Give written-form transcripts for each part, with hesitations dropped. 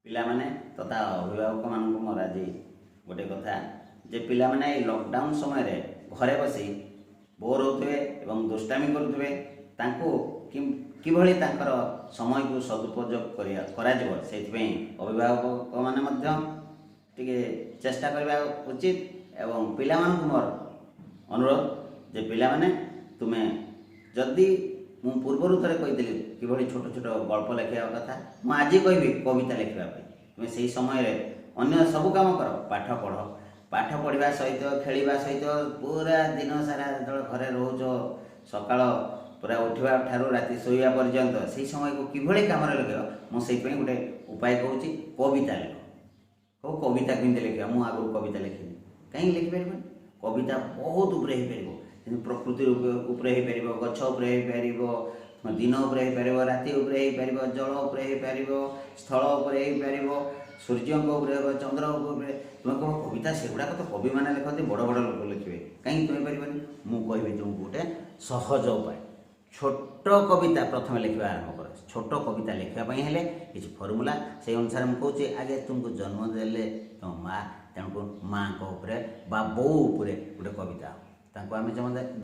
ପିଲାମାନେ ତଥା ଅଭିଭାବକମାନଙ୍କୁ ମୋର ଆଜି ଗୋଟେ କଥା ଯେ ପିଲାମାନେ ଏଇ ଲକଡାଉନ୍ ସମୟରେ ଘରେ ବସି ବୋର୍ ହେଉଥିବେ ଏବଂ ଦୁଷ୍ଟାମି କରୁଥିବେ, ତାଙ୍କୁ କିଭଳି ତାଙ୍କର ସମୟକୁ ସଦୁପଯୋଗ କରାଯିବ ସେଥିପାଇଁ ଅଭିଭାବକମାନେ ମଧ୍ୟ ଟିକେ ଚେଷ୍ଟା କରିବା ଉଚିତ। ଏବଂ ପିଲାମାନଙ୍କୁ ମୋର ଅନୁରୋଧ ଯେ ପିଲାମାନେ ତୁମେ ଯଦି ମୁଁ ପୂର୍ବରୁ ଥରେ କହିଥିଲି କିଭଳି ଛୋଟ ଛୋଟ ଗଳ୍ପ ଲେଖିବା କଥା, ମୁଁ ଆଜି କହିବି କବିତା ଲେଖିବା ପାଇଁ। ତୁମେ ସେହି ସମୟରେ ଅନ୍ୟ ସବୁ କାମ କର, ପାଠ ପଢ଼, ପାଠ ପଢ଼ିବା ସହିତ ଖେଳିବା ସହିତ ପୁରା ଦିନ ସାରା ଯେତେବେଳେ ଘରେ ରହୁଛ ସକାଳ ପୁରା ଉଠିବା ଠାରୁ ରାତି ଶୋଇବା ପର୍ଯ୍ୟନ୍ତ ସେହି ସମୟକୁ କିଭଳି କାମରେ ଲଗାଇବ, ମୁଁ ସେଇଥିପାଇଁ ଗୋଟେ ଉପାୟ କହୁଛି, କବିତା ଲେଖ। କେଉଁ କବିତା କେମିତି ଲେଖିବା? ମୁଁ ଆଗରୁ କବିତା ଲେଖିନି, କାହିଁକି ଲେଖିପାରିବନି? କବିତା ବହୁତ ଉପରେ ହେଇପାରିବ, ଯେମିତି ପ୍ରକୃତି ଉପରେ ହେଇପାରିବ, ଗଛ ଉପରେ ହେଇପାରିବ, ଦିନ ଉପରେ ହେଇପାରିବ, ରାତି ଉପରେ ହେଇପାରିବ, ଜଳ ଉପରେ ହେଇପାରିବ, ସ୍ଥଳ ଉପରେ ହେଇପାରିବ, ସୂର୍ଯ୍ୟଙ୍କ ଉପରେ ହେବ, ଚନ୍ଦ୍ର ଉପରେ। ତୁମେ କହ କବିତା, ସେଗୁଡ଼ାକ ତ କବିମାନେ ଲେଖନ୍ତି, ବଡ଼ ବଡ଼ ଲୋକ ଲେଖିବେ, କାହିଁକି ତୁମେ ପାରିବନି? ମୁଁ କହିବି ତୁମକୁ ଗୋଟେ ସହଜ ଉପାୟ। ଛୋଟ କବିତା ପ୍ରଥମେ ଲେଖିବା ଆରମ୍ଭ କର। ଛୋଟ କବିତା ଲେଖିବା ପାଇଁ ହେଲେ କିଛି ଫର୍ମୁଲା, ସେଇ ଅନୁସାରେ ମୁଁ କହୁଛି। ଆଗେ ତୁମକୁ ଜନ୍ମ ଦେଲେ ତୁମ ମା', ତେଣୁ ମାଆଙ୍କ ଉପରେ ବା ବୋଉ ଉପରେ ଗୋଟେ କବିତା, ତାଙ୍କୁ ଆମେ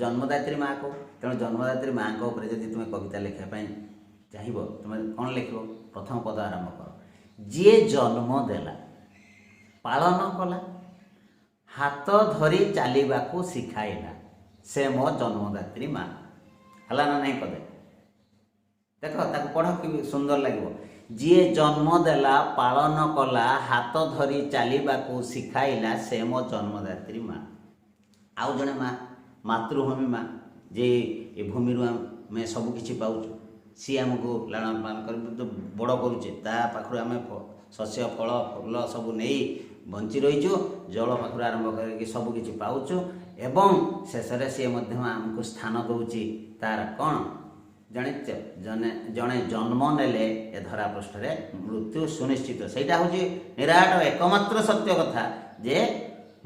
ଜନ୍ମଦାତ୍ରୀ ମା' କହୁ। ତେଣୁ ଜନ୍ମଦାତ୍ରୀ ମାଆଙ୍କ ଉପରେ ଯଦି ତୁମେ କବିତା ଲେଖିବା ପାଇଁ ଚାହିଁବ, ତୁମେ କ'ଣ ଲେଖିବ? ପ୍ରଥମ ପଦ ଆରମ୍ଭ କର। ଯିଏ ଜନ୍ମ ଦେଲା, ପାଳନ କଲା, ହାତ ଧରି ଚାଲିବାକୁ ଶିଖାଇଲା, ସେ ମୋ ଜନ୍ମଦାତ୍ରୀ ମା'। ହେଲା ନା ନାହିଁ ପଦେ? ଦେଖ, ତାକୁ ପଢ଼, କି ସୁନ୍ଦର ଲାଗିବ। ଯିଏ ଜନ୍ମ ଦେଲା, ପାଳନ କଲା, ହାତ ଧରି ଚାଲିବାକୁ ଶିଖାଇଲା, ସେ ମୋ ଜନ୍ମଦାତ୍ରୀ ମା'। ଆଉ ଜଣେ ମା', ମାତୃଭୂମି ମା', ଯେ ଏ ଭୂମିରୁ ଆମେ ସବୁ କିଛି ପାଉଛୁ। ସିଏ ଆମକୁ ଲାଳନ ପାଳନ କରି ବଡ଼ କରୁଛେ, ତା ପାଖରୁ ଆମେ ଶସ୍ୟ ଫଳ ଫୁଲ ସବୁ ନେଇ ବଞ୍ଚି ରହିଛୁ, ଜଳ ପାଖରୁ ଆରମ୍ଭ କରିକି ସବୁ କିଛି ପାଉଛୁ। ଏବଂ ଶେଷରେ ସିଏ ମଧ୍ୟ ଆମକୁ ସ୍ଥାନ ଦେଉଛି। ତାର କ'ଣ ଜାଣିଛ? ଜଣେ ଜନ୍ମ ନେଲେ ଏ ଧରା ପୃଷ୍ଠରେ ମୃତ୍ୟୁ ସୁନିଶ୍ଚିତ। ସେଇଟା ହେଉଛି ନିରାଟ ଏକମାତ୍ର ସତ୍ୟ କଥା ଯେ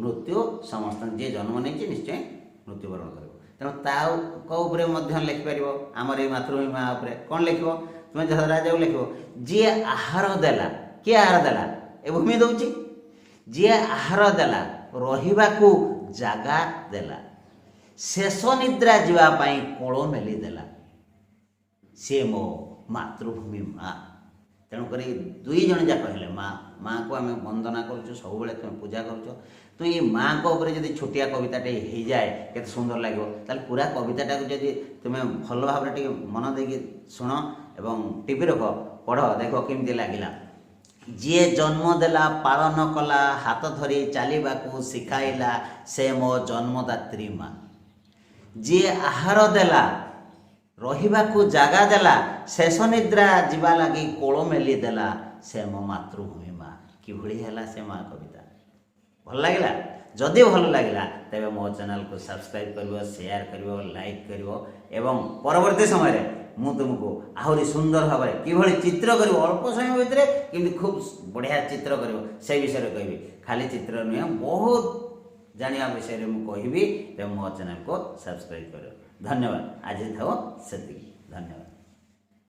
ମୃତ୍ୟୁ ସମସ୍ତଙ୍କୁ, ଯିଏ ଜନ୍ମ ନେଇଛି ନିଶ୍ଚୟ ମୃତ୍ୟୁବରଣ କରିବ। ତେଣୁ ତାଙ୍କ ଉପରେ ମଧ୍ୟ ଲେଖିପାରିବ। ଆମର ଏଇ ମାତୃଭୂମି ମା' ଉପରେ କ'ଣ ଲେଖିବ? ତୁମେ ଧରାଯାଉ ଲେଖିବ, ଯିଏ ଆହାର ଦେଲା। କିଏ ଆହାର ଦେଲା? ଏ ଭୂମି ଦେଉଛି। ଯିଏ ଆହାର ଦେଲା, ରହିବାକୁ ଜାଗା ଦେଲା, ଶେଷ ନିଦ୍ରା ଯିବା ପାଇଁ କୋଳ ମେଲି ଦେଲା, ସିଏ ମୋ ମାତୃଭୂମି ମା'। ତେଣୁକରି ଦୁଇ ଜଣ ଯାକ ହେଲେ ମା'। ମା'କୁ ଆମେ ବନ୍ଦନା କରୁଛୁ, ସବୁବେଳେ ତୁମେ ପୂଜା କରୁଛ। ତ ଏଇ ମା'ଙ୍କ ଉପରେ ଯଦି ଛୋଟିଆ କବିତାଟେ ହେଇଯାଏ, କେତେ ସୁନ୍ଦର ଲାଗିବ। ତାହେଲେ ପୁରା କବିତାଟାକୁ ଯଦି ତୁମେ ଭଲ ଭାବରେ ଟିକେ ମନ ଦେଇକି ଶୁଣ ଏବଂ ଟିପି ରଖ, ପଢ଼, ଦେଖ କେମିତି ଲାଗିଲା। ଯିଏ ଜନ୍ମ ଦେଲା, ପାଳନ କଲା, ହାତ ଧରି ଚାଲିବାକୁ ଶିଖାଇଲା, ସେ ମୋ ଜନ୍ମଦାତ୍ରୀ ମା'। ଯିଏ ଆହାର ଦେଲା, ରହିବାକୁ ଜାଗା ଦେଲା, ଶେଷ ନିଦ୍ରା ଯିବା ଲାଗି କୋଳ ମେଲି ଦେଲା, ସେ ମୋ ମାତୃଭୂମି ମା'। କିଭଳି ହେଲା ସେ ମା' କବିତା? ଭଲ ଲାଗିଲା? ଯଦି ଭଲ ଲାଗିଲା ତେବେ ମୋ ଚ୍ୟାନେଲକୁ ସବସ୍କ୍ରାଇବ୍ କରିବ, ସେୟାର କରିବ, ଲାଇକ୍ କରିବ ଏବଂ ପରବର୍ତ୍ତୀ ସମୟରେ ମୁଁ ତୁମକୁ ଆହୁରି ସୁନ୍ଦର ଭାବରେ କିଭଳି ଚିତ୍ର କରିବ, ଅଳ୍ପ ସମୟ ଭିତରେ କେମିତି ଖୁବ୍ ବଢ଼ିଆ ଚିତ୍ର କରିବ ସେ ବିଷୟରେ କହିବି। ଖାଲି ଚିତ୍ର ନୁହେଁ, ବହୁତ ଜାଣିବା ବିଷୟରେ ମୁଁ କହିବି। ତେଣୁ ମୋ ଚ୍ୟାନେଲକୁ ସବସ୍କ୍ରାଇବ୍ କରିବ। ଧନ୍ୟବାଦ। ଆଜି ଥାଉ ସେତିକି। ଧନ୍ୟବାଦ।